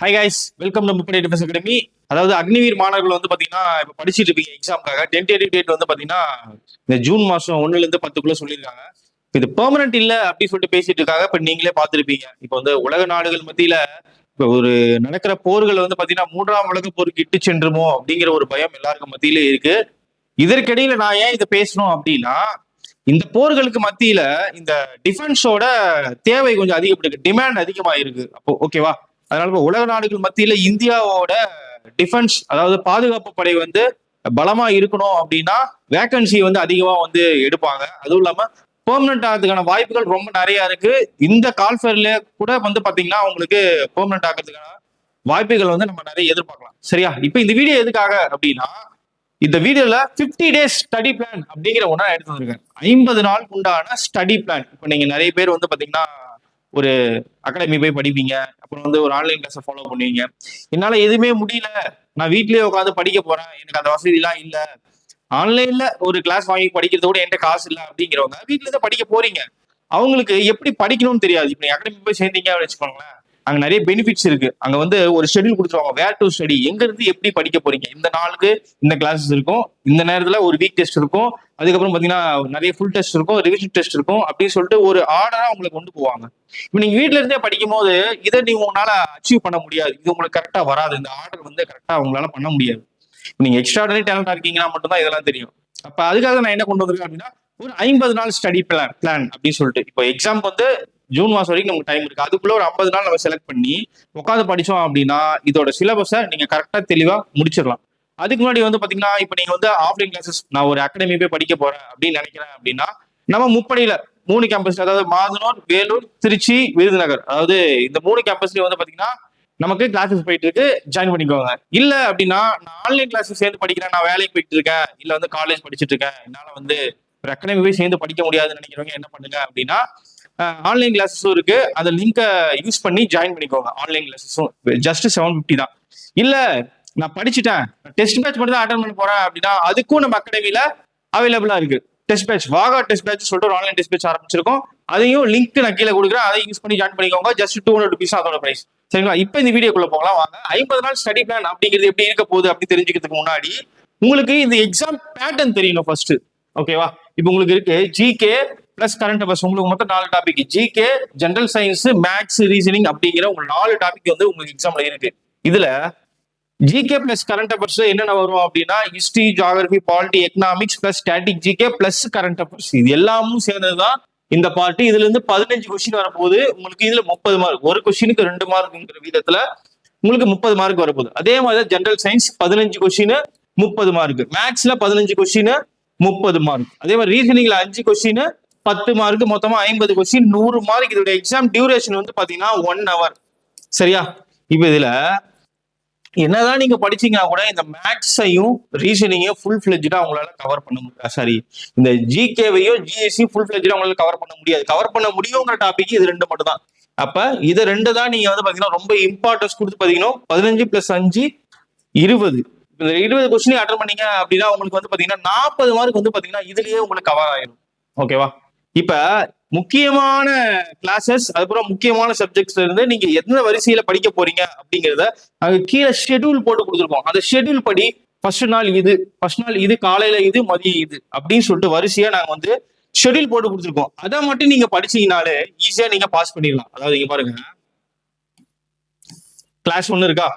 Hi guys, welcome to முப்படை defence academy. அதாவது அக்னிவீர் மாணவர்கள் வந்து பாத்தீங்கன்னா இப்ப படிச்சுட்டு இருப்பீங்க எக்ஸாமுக்காக. டென்டேட்டிவ் டேட் வந்து பாத்தீங்கன்னா இந்த ஜூன் மாசம் 1ல இருந்து 10க்குள்ள சொல்லியிருக்காங்க. இது பெர்மனன்ட் இல்ல அப்படின்னு சொல்லிட்டு பேசிட்டு இருக்காங்க. இப்ப நீங்களே பார்த்திருப்பீங்க. இப்போ வந்து உலக நாடுகள் மத்தியில இப்ப ஒரு நடக்கிற போர்கள் வந்து பாத்தீங்கன்னா 3ஆம் உலக போருக்கு இட்டு சென்றுமோ அப்படிங்கிற ஒரு பயம் எல்லாருக்கும் மத்தியில இருக்கு. இதற்கிடையில நான் ஏன் இதை பேசணும் அப்படின்னா, இந்த போர்களுக்கு மத்தியில இந்த டிஃபென்ஸோட தேவை கொஞ்சம் அதிகப்பட்டிருக்கு, டிமாண்ட் அதிகமா இருக்கு. அப்போ ஓகேவா? அதனால இப்ப உலக நாடுகள் மத்தியில இந்தியாவோட டிஃபென்ஸ், அதாவது பாதுகாப்பு படை வந்து பலமா இருக்கணும் அப்படின்னா வேகன்சி வந்து அதிகமா வந்து எடுப்பாங்க. அதுவும் இல்லாம பெர்மனன்ட் ஆகிறதுக்கான வாய்ப்புகள் ரொம்ப நிறைய இருக்கு. இந்த கால்ஃபேர்ல கூட வந்து பாத்தீங்கன்னா உங்களுக்கு பெர்மனன்ட் ஆகிறதுக்கான வாய்ப்புகள் வந்து நம்ம நிறைய எதிர்பார்க்கலாம். சரியா? இப்ப இந்த வீடியோ எதுக்காக அப்படின்னா, இந்த வீடியோல 50 டேஸ் ஸ்டடி பிளான் அப்படிங்கிற ஒண்ணா எடுத்து வந்திருக்கேன். 50 நாள் உண்டான ஸ்டடி பிளான். இப்ப நீங்க நிறைய பேர் வந்து பாத்தீங்கன்னா ஒரு அகாடமி போய் படிப்பீங்க, அப்புறம் வந்து ஒரு ஆன்லைன் கிளாஸ் ஃபாலோ பண்ணுவீங்க. என்னால எதுவுமே முடியல, நான் வீட்லயே உட்காந்து படிக்க போறேன், எனக்கு அந்த வசதி எல்லாம் இல்ல, ஆன்லைன்ல ஒரு கிளாஸ் வாங்கி படிக்கிறத கூட என்கிட்ட காசு இல்ல அப்படிங்கிறவங்க வீட்டுல இருந்து படிக்க போறீங்க. அவங்களுக்கு எப்படி படிக்கணும்னு தெரியாது. இப்ப நீங்க அகாடமி போய் சேர்ந்தீங்க அப்படின்னு வச்சுக்கோங்களேன், அங்க நிறைய பெனிஃபிட்ஸ் இருக்கு. அங்க வந்து ஒரு ஷெட்யூல் கொடுத்துருவாங்க, வேர் டு ஸ்டடி, எங்க இருந்து எப்படி படிக்க போறீங்க, இந்த நாளுக்கு இந்த கிளாஸஸ் இருக்கும், இந்த நேரத்துல ஒரு வீக் டெஸ்ட் இருக்கும், அதுக்கப்புறம் பாத்தீங்கன்னா நிறைய ஃபுல் டெஸ்ட் இருக்கும், ரிவிஷன் டெஸ்ட் இருக்கும் அப்படின்னு சொல்லிட்டு ஒரு ஆர்டரா உங்களுக்கு கொண்டு போவாங்க. இப்ப நீங்க வீட்ல இருந்தே படிக்கும் போது இதை நீங்க உங்களால அச்சீவ் பண்ண முடியாது. இது உங்களுக்கு கரெக்டா வராது. இந்த ஆர்டர் வந்து கரெக்டா உங்களால பண்ண முடியாது. நீங்க எக்ஸ்ட்ராடனரி டேலண்டா இருக்கீங்கன்னா மட்டும்தான் இதெல்லாம் தெரியும். அப்ப அதுக்காக நான் என்ன கொண்டு வந்திருக்கேன் அப்படின்னா, ஒரு 50 நாள் ஸ்டடி பிளான் அப்படின்னு சொல்லிட்டு. இப்போ எக்ஸாம் வந்து ஜூன் மாசம் வரைக்கும் நமக்கு டைம் இருக்கு. அதுக்குள்ள ஒரு 50 நாள் நம்ம செலக்ட் பண்ணி உட்காந்து படிச்சோம் அப்படின்னா இதோட சிலபஸை நீங்க கரெக்டா தெளிவா முடிச்சிடலாம். அதுக்கு முன்னாடி வந்து பாத்தீங்கன்னா, இப்ப நீங்க வந்து ஆஃப்லைன் கிளாஸஸ், நான் ஒரு அகாடமி போய் படிக்க போறேன் அப்படின்னு நினைக்கிறேன் அப்படின்னா, நம்ம முப்படையில 3 கேம்பஸ், அதாவது மாதனூர், வேலூர், திருச்சி, விருதுநகர், அதாவது இந்த 3 கேம்பஸ்லயும் வந்து பாத்தீங்கன்னா நமக்கு கிளாஸஸ் போயிட்டு இருக்கு, ஜாயின் பண்ணிக்கோங்க. இல்ல அப்படின்னா நான் ஆன்லைன் கிளாஸஸ் சேர்ந்து படிக்கிறேன், நான் வேலைக்கு போயிட்டு இருக்கேன், இல்ல வந்து காலேஜ் படிச்சுட்டு இருக்கேன், என்னால வந்து ஒரு அகாடமி போய் சேர்ந்து படிக்க முடியாதுன்னு நினைக்கிறவங்க என்ன பண்ணுங்க அப்படின்னா, ஆன்லைன் கிளாஸஸும் இருக்கு, அந்த லிங்கை யூஸ் பண்ணி ஜாயின் பண்ணிக்கோங்க. ஆன்லைன் கிளாஸஸும் ஜஸ்ட் 750 தான். இல்ல நான் படிச்சுட்டேன், டெஸ்ட் பேட்ச் மட்டும் தான் அட்டன் பண்ண போறேன் அப்படின்னா அதுக்கும் நம்ம அகாடமியில அவைலபிளா இருக்கு. டெஸ்ட் பேட்ச், வாகா டெஸ்ட் பேட்ச் சொல்லிட்டு ஒரு ஆன்லைன் டெஸ்ட் பேட்ச் ஆரம்பிச்சிருக்கோம். அதையும் லிங்க் நான் கீழே கொடுக்குறேன், அதை யூஸ் பண்ணி ஜாயின் பண்ணிக்கோங்க. ஜஸ்ட் 200 rupees அதோட பிரைஸ். சரிங்களா? இப்ப இந்த வீடியோக்குள்ள போகலாம் வாங்க. 50 நாள் ஸ்டடி பிளான் அப்படிங்கிறது எப்படி இருக்க போகுது அப்படி தெரிஞ்சுக்கிறதுக்கு முன்னாடி உங்களுக்கு இந்த எக்ஸாம் பேட்டர்ன் தெரியணும் ஃபர்ஸ்ட். ஓகேவா? இப்போ உங்களுக்கு இருக்கு ஜிகே பிளஸ் கரண்ட் அஃபேர்ஸ். உங்களுக்கு மொத்தம் 4 topic, GK, general science, maths, reasoning அப்படிங்கிற உங்களுக்கு 4 டாபிக் வந்து உங்களுக்கு எக்ஸாம்ல இருக்கு. இதுல ஜிகே பிளஸ் கரண்ட் அஃபேர்ஸ் என்னென்ன வரும் அப்படின்னா, history, geography, polity, economics plus static GK plus current affairs, இது எல்லாமும் சேர்ந்ததுதான் இந்த பார்ட். இதுல இருந்து 15 கொஸ்டின் வரப்போகுது. உங்களுக்கு இதுல 30 மார்க், ஒரு கொஸ்டினுக்கு 2 மார்க்ங்கிற விதத்துல உங்களுக்கு 30 மார்க் வரப்போகுது. அதே மாதிரி ஜெனரல் சயின்ஸ் 15 கொஸ்டின் 30 மார்க், மேக்ஸ்ல 15 கொஸ்டின் 30 மார்க், அதே மாதிரி ரீசனிங்ல 5 கொஸ்டின் 10 மார்க், மொத்தமா 50 கொஸ்டின் 100 மார்க். இதோட எக்ஸாம் டியூரேஷன் வந்து பாத்தீங்கன்னா 1 hour. சரியா? இப்ப இதுல என்னதான் நீங்க படிச்சீங்கன்னா கூட இந்த மேக்ஸையும் ரீசனிங்கையும் ஃபுல் ஃபிளெஜ்டா உங்களால கவர் பண்ண முடியாது. சாரி, இந்த ஜிகேவையும் ஜிஎஸ்சியும் ஃபுல் ஃபிளெஜ்டா உங்களால கவர் பண்ண முடியாது. கவர் பண்ண முடியுங்கிற டாபிக் இது 2 மட்டும் தான். அப்ப இது 2 தான் நீங்க வந்து பாத்தீங்கன்னா ரொம்ப இம்பார்ட்டன்ஸ் கொடுத்து பாத்தீங்கன்னா 15 + 5 20. இந்த 20 கொஸ்டின் அட்டன் பண்ணீங்க அப்படின்னா உங்களுக்கு வந்து பாத்தீங்கன்னா 40 மார்க் வந்து பாத்தீங்கன்னா இதுலயே உங்களுக்கு கவர் ஆயிடும். ஓகேவா? இப்ப முக்கியமான கிளாஸஸ், அதுக்கப்புறம் முக்கியமான சப்ஜெக்ட்ஸ்ல இருந்து நீங்க எந்த வரிசையில படிக்க போறீங்க அப்படிங்கிறத அங்க கீழே ஷெட்யூல் போட்டு கொடுத்துருக்கோம். அந்த ஷெட்யூல் படி ஃபர்ஸ்ட் நாள் இது, காலையில இது, மதியம் இது அப்படின்னு சொல்லிட்டு வரிசையா நாங்க வந்து ஷெட்யூல் போட்டு கொடுத்துருக்கோம். அதை மட்டும் நீங்க படிச்சீங்கனாலே ஈஸியா நீங்க பாஸ் பண்ணிடலாம். அதாவது இங்க பாருங்க, கிளாஸ் 1 இருக்கா?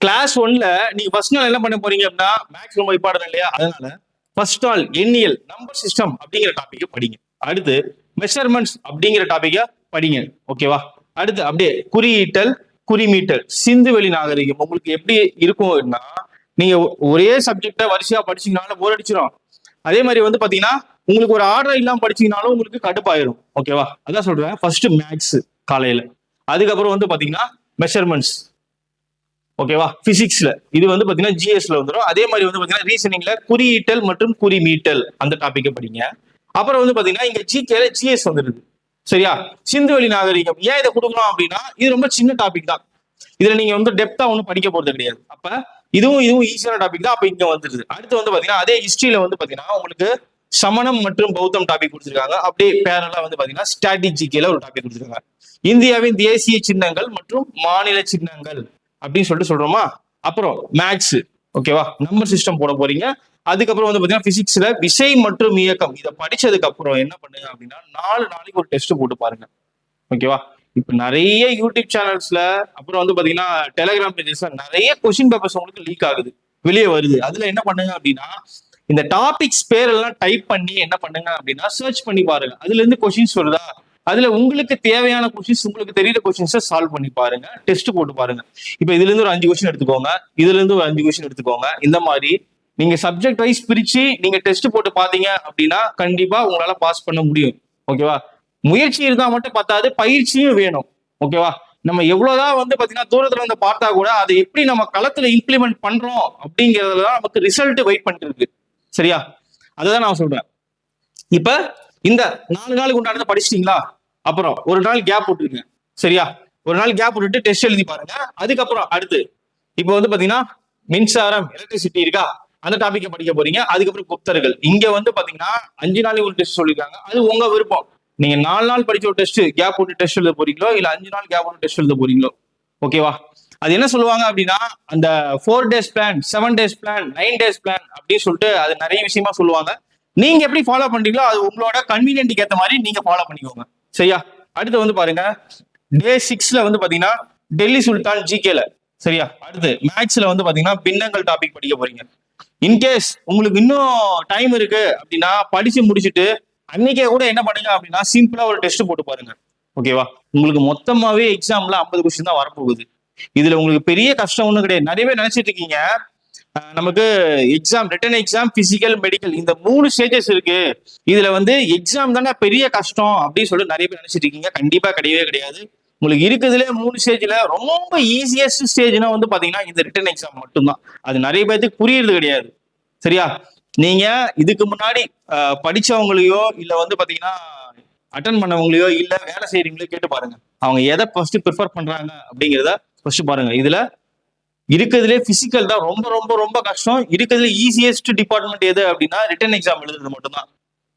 கிளாஸ் 1ல நீங்க ஃபர்ஸ்ட் நாள் என்ன பண்ண போறீங்க அப்படின்னா, மேக்ஸ் ரொம்ப இம்பார்ட்டன்ட் இல்லையா? அதனால ஃபர்ஸ்ட் நாள் எண்ணியல், நம்பர் சிஸ்டம் அப்படிங்கிற டாபிக் படிங்க. அடுத்து மெஷர்மெண்ட்ஸ் அப்படிங்கிற டாபிக்க படிங்க. ஓகேவா? அடுத்து அப்படியே குறியீட்டல், குறிமீட்டல், சிந்துவெளி நாகரிகம். உங்களுக்கு எப்படி இருக்கும்னா, நீங்க ஒரே சப்ஜெக்ட வரிசையா படிச்சீங்கனாலும் போர் அடிச்சிடும். அதே மாதிரி வந்து பாத்தீங்கன்னா உங்களுக்கு ஒரு ஆர்டர் இல்லாம படிச்சீங்கனாலும் உங்களுக்கு கடுப்பாயிரும். ஓகேவா? அதான் சொல்றேன். ஃபர்ஸ்ட் மேக்ஸ் காலையில, அதுக்கப்புறம் வந்து பாத்தீங்கன்னா மெஷர்மெண்ட்ஸ். ஓகேவா? பிசிக்ஸ்ல இது வந்து பாத்தீங்கன்னா ஜிஎஸ்ல வந்துடும். அதே மாதிரி வந்து பாத்தீங்கன்னா ரீசனிங்ல குறியீட்டல் மற்றும் குறிமீட்டல் அந்த டாபிக்க படிங்க. அப்புறம் வந்து பாத்தீங்கன்னா இங்க ஜிகேல ஜிஎஸ் வந்துருது. சரியா? சிந்துவெளி நாகரிகம் ஏன் இதை கொடுக்கணும் அப்படின்னா, இது ரொம்ப சின்ன டாபிக் தான். இதுல நீங்க வந்து டெப்தா ஒன்றும் படிக்க போறது கிடையாது. அப்ப இதுவும் ஈஸியான டாபிக் தான். அப்ப இங்க வந்துருது. அடுத்து வந்து பாத்தீங்கன்னா அதே ஹிஸ்டரியில வந்து பாத்தீங்கன்னா உங்களுக்கு சமணம் மற்றும் பௌத்தம் டாபிக் கொடுத்துருக்காங்க. அப்படியே பேரலா வந்து பாத்தீங்கன்னா ஸ்ட்ராட்டஜிக்கல ஒரு டாபிக் கொடுத்துருக்காங்க. இந்தியாவின் தேசிய சின்னங்கள் மற்றும் மாநில சின்னங்கள் அப்படின்னு சொல்லிட்டு சொல்றோமா. அப்புறம் மேக்ஸ், ஓகேவா, நம்பர் சிஸ்டம் போட போறீங்க. அதுக்கப்புறம் வந்து பாத்தீங்கன்னா பிசிக்ஸ்ல விசை மற்றும் இயக்கம். இதை படிச்சதுக்கு அப்புறம் என்ன பண்ணுங்க அப்படின்னா 4 நாளைக்கு ஒரு டெஸ்ட் போட்டு பாருங்க, ஓகேவா. இப்ப நிறைய யூடியூப் சேனல்ஸ்ல அப்புறம் வந்து பாத்தீங்கன்னா டெலிகிராம் பேஜஸ்ல நிறைய கொஸ்டின் பேப்பர்ஸ் உங்களுக்கு லீக் ஆகுது, வெளியே வருது. அதுல என்ன பண்ணுங்க அப்படின்னா இந்த டாபிக்ஸ் பேரெல்லாம் டைப் பண்ணி என்ன பண்ணுங்க அப்படின்னா சர்ச் பண்ணி பாருங்க. அதுல இருந்து கொஸ்டின்ஸ் வருதா, அதுல உங்களுக்கு தேவையான கொஸ்டின்ஸ், உங்களுக்கு தெரியுற கொஸ்டின்ஸை சால்வ் பண்ணி பாருங்க, டெஸ்ட் போட்டு பாருங்க. இப்ப இதுல இருந்து ஒரு 5 கொஸ்டின் எடுத்துக்கோங்க, இதுல இருந்து ஒரு 5 கொஸ்டின் எடுத்துக்கோங்க. இந்த மாதிரி நீங்க சப்ஜெக்ட் வைஸ் பிரிச்சு நீங்க டெஸ்ட் போட்டு பாத்தீங்க அப்படின்னா கண்டிப்பா உங்களால பாஸ் பண்ண முடியும், ஓகேவா. முயற்சி இருந்தா மட்டும் பத்தாது, பயிற்சியும் வேணும், ஓகேவா. நம்ம எவ்வளவுதான் வந்து பாத்தீங்கன்னா தூரத்துல வந்து பார்த்தா கூட அதை எப்படி நம்ம களத்துல இம்ப்ளிமெண்ட் பண்றோம் அப்படிங்கறதுல நமக்கு ரிசல்ட் வெயிட் பண்ணிட்டு இருக்கு, சரியா. அதுதான் நான் சொல்றேன். இப்ப இந்த 4 நாளுக்கு உண்டானதை படிச்சிட்டீங்களா, அப்புறம் ஒரு நாள் கேப் விட்டுருங்க, சரியா. ஒரு நாள் கேப் விட்டுட்டு டெஸ்ட் எழுதி பாருங்க. அதுக்கப்புறம் அடுத்து இப்போ வந்து பாத்தீங்கன்னா மின்சாரம், எலக்ட்ரிசிட்டி இருக்கா, அந்த டாபிக்கை படிக்க போறீங்க. அதுக்கப்புறம் குப்தர்கள். இங்க வந்து பாத்தீங்கன்னா 5 நாளைக்கு ஒரு டெஸ்ட் சொல்லிருக்காங்க, அது உங்க விருப்பம். நீங்க 4 நாள் படிச்ச ஒரு டெஸ்ட் கேப் விட்டு டெஸ்ட் எழுத போறீங்களோ இல்ல 5 நாள் கேப் விட்டு டெஸ்ட் எழுத போறீங்களோ, ஓகேவா. அது என்ன சொல்லுவாங்க அப்படின்னா அந்த 4 days plan, 7 days plan, 9 days plan அப்படின்னு சொல்லிட்டு அது நிறைய விஷயமா சொல்லுவாங்க. நீங்க எப்படி ஃபாலோ பண்றீங்களோ அது உங்களோட கன்வீனியன்ட்க்கு ஏற்ற மாதிரி நீங்க ஃபாலோ பண்ணிக்கோங்க, சரியா. அடுத்து வந்து பாருங்க டே 6ல வந்து பாத்தீங்கன்னா டெல்லி சுல்தான் ஜிகேல, சரியா. அடுத்து மேக்ஸ்ல வந்து பாத்தீங்கன்னா பின்னங்கள் டாபிக் படிக்க போறீங்க. இன்கேஸ் உங்களுக்கு இன்னும் டைம் இருக்கு அப்படின்னா படிச்சு முடிச்சுட்டு அன்னைக்கே கூட என்ன பண்ணுங்க அப்படின்னா சிம்பிளா ஒரு டெஸ்ட் போட்டு பாருங்க, ஓகேவா. உங்களுக்கு மொத்தமாவே எக்ஸாம்ல 50 கொஸ்டின் தான் வரப்போகுது. இதுல உங்களுக்கு பெரிய கஷ்டம் ஒண்ணும் கிடையாது. நிறைய பேர் நினைச்சிட்டு இருக்கீங்க நமக்கு exam, written exam, physical, medical, இந்த 3 ஸ்டேஜஸ் இருக்கு, இதுல வந்து எக்ஸாம் தானே பெரிய கஷ்டம் அப்படின்னு சொல்லிட்டு நிறைய பேர் நினைச்சிட்டு இருக்கீங்க. கண்டிப்பா கிடையவே கிடையாது. உங்களுக்கு இருக்குதுல 3 ஸ்டேஜ்ல ரொம்ப ஈஸியஸ்ட் ஸ்டேஜ்னா வந்து பாத்தீங்கன்னா இந்த ரிட்டன் எக்ஸாம் மட்டும்தான். அது நிறைய பேருக்கு புரியுறது கிடையாது, சரியா. நீங்க இதுக்கு முன்னாடி படிச்சவங்களையோ இல்ல வந்து பாத்தீங்கன்னா அட்டன் பண்ணவங்களையோ இல்ல வேலை செய்யறீங்களோ கேட்டு பாருங்க, அவங்க எதை ஃபர்ஸ்ட் ப்ரிஃபர் பண்றாங்க அப்படிங்கிறத ஃபர்ஸ்ட் பாருங்க. இதுல இருக்கிறதுலே பிசிக்கல் தான் ரொம்ப ரொம்ப ரொம்ப கஷ்டம். இருக்கிறதுல ஈஸியஸ்ட் டிபார்ட்மெண்ட் எது அப்படின்னா ரிட்டன் எக்ஸாம் எழுதுறது மட்டும்தான்,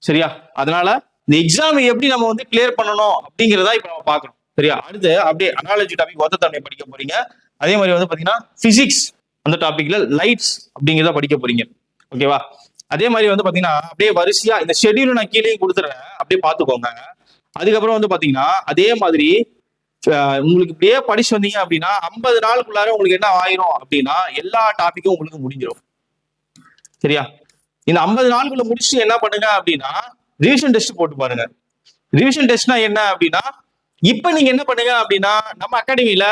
சரியா. அதனால இந்த எக்ஸாம் எப்படி நம்ம வந்து கிளியர் பண்ணணும் அப்படிங்கிறதா இப்ப நம்ம பாக்குறோம், சரியா. அடுத்து அப்படியே அனாலஜி டாபிக் ஒத்த தன்மை படிக்க போறீங்க. அதே மாதிரி வந்து பாத்தீங்கன்னா பிசிக்ஸ் அந்த டாபிக்ல லைட்ஸ் அப்படிங்கிறத படிக்க போறீங்க, ஓகேவா. அதே மாதிரி வந்து பாத்தீங்கன்னா அப்படியே வரிசையா இந்த ஷெட்யூல் நான் கீழே கொடுத்துறேன், அப்படியே பாத்துக்கோங்க. அதுக்கப்புறம் வந்து பாத்தீங்கன்னா அதே மாதிரி உங்களுக்கு இப்படியே படிச்சு வந்தீங்க அப்படின்னா 50 நாளுக்குள்ளார உங்களுக்கு என்ன ஆயிரும் அப்படின்னா எல்லா டாபிக்கும் உங்களுக்கு முடிஞ்சிடும், சரியா. இந்த 50 நாளுக்குள்ள முடிச்சு என்ன பண்ணுங்க அப்படின்னா ரிவிஷன் டெஸ்ட் போட்டு பாருங்க. ரிவிஷன் டெஸ்ட்னா என்ன அப்படின்னா இப்ப நீங்க என்ன பண்ணுங்க அப்படின்னா நம்ம அகாடமியில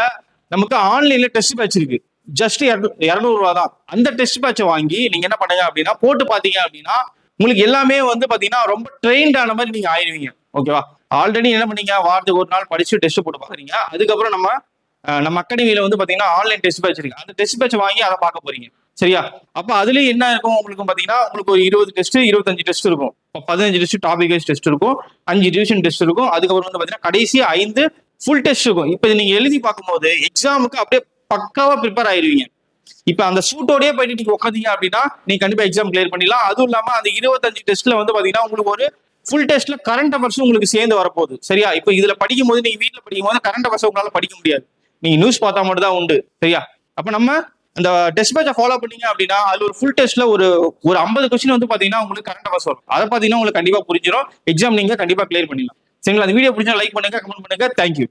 நமக்கு ஆன்லைன்ல டெஸ்ட் பேட்ச் இருக்கு, ஜஸ்ட் 200 ரூபா தான். அந்த டெஸ்ட் பேட்சை வாங்கி நீங்க என்ன பண்ணுங்க அப்படின்னா போட்டு பாத்தீங்க அப்படின்னா உங்களுக்கு எல்லாமே வந்து பாத்தீங்கன்னா ரொம்ப ட்ரெயின்ட் ஆன மாதிரி நீங்க ஆயிருவீங்க, ஓகேவா. ஆல்ரெடி என்ன பண்ணீங்க, வாரத்துக்கு ஒரு நாள் படிச்சு டெஸ்ட் போட்டு பாக்குறீங்க. அதுக்கப்புறம் நம்ம அகாடமியில வந்து பாத்தீங்கன்னா ஆன்லைன் டெஸ்ட் பேட்ச் இருக்கு, அந்த டெஸ்ட் பேட்ச் வாங்கி அதை பார்க்க போறீங்க, சரியா. அப்ப அதுலயும் என்ன இருக்கும் உங்களுக்கு பாத்தீங்கன்னா உங்களுக்கு ஒரு 20 டெஸ்ட் 25 டெஸ்ட் இருக்கும். 15 டெஸ்ட் டாபிக் வைஸ் டெஸ்ட் இருக்கும், 5 டிவிஷன் டெஸ்ட் இருக்கும். அதுக்கப்புறம் வந்து பாத்தீங்கன்னா கடைசி 5 ஃபுல் டெஸ்ட் இருக்கும். இப்ப நீங்க எழுதி பார்க்கும்போது எக்ஸாமுக்கு அப்படியே பக்காவா ப்ரிப்பேர் ஆயிருவீங்க. இப்ப அந்த சூட்டோடய போயிட்டு நீங்க உட்காந்தீங்க அப்படின்னா நீங்க கண்டிப்பா எக்ஸாம் கிளியர் பண்ணிடலாம். அதுவும் இல்லாம அந்த 25 டெஸ்ட்ல வந்து பாத்தீங்கன்னா உங்களுக்கு ஒரு ஃபுல் டெஸ்ட்ல கரண்ட் அஃபேர்ஸும் உங்களுக்கு சேர்ந்து வரப்போகுது, சரியா. இப்ப இதுல படிக்கும் போது நீங்க வீட்டுல படிக்கும் போது கரண்ட் அஃபேர்ஸ் உங்களால படிக்க முடியாது, நீங்க நியூஸ் பார்த்தா மட்டும் தான் உண்டு, சரியா. அப்ப நம்ம அந்த டெஸ்ட் பேட்சை ஃபாலோ பண்ணீங்க அப்படின்னா அது ஒரு ஃபுல் டெஸ்ட்ல ஒரு 50 கொஸ்டின் வந்து பாத்தீங்கன்னா உங்களுக்கு கரண்ட் அஃபேர்ஸ் வரும். அதை பாத்தீங்கன்னா உங்களுக்கு கண்டிப்பா புரிஞ்சிடும், எக்ஸாம் நீங்க கண்டிப்பா கிளியர் பண்ணிடலாம், சரிங்களா. அந்த வீடியோ பிடிச்சா லைக் பண்ணுங்க, கமெண்ட் பண்ணுங்க. தேங்க்யூ.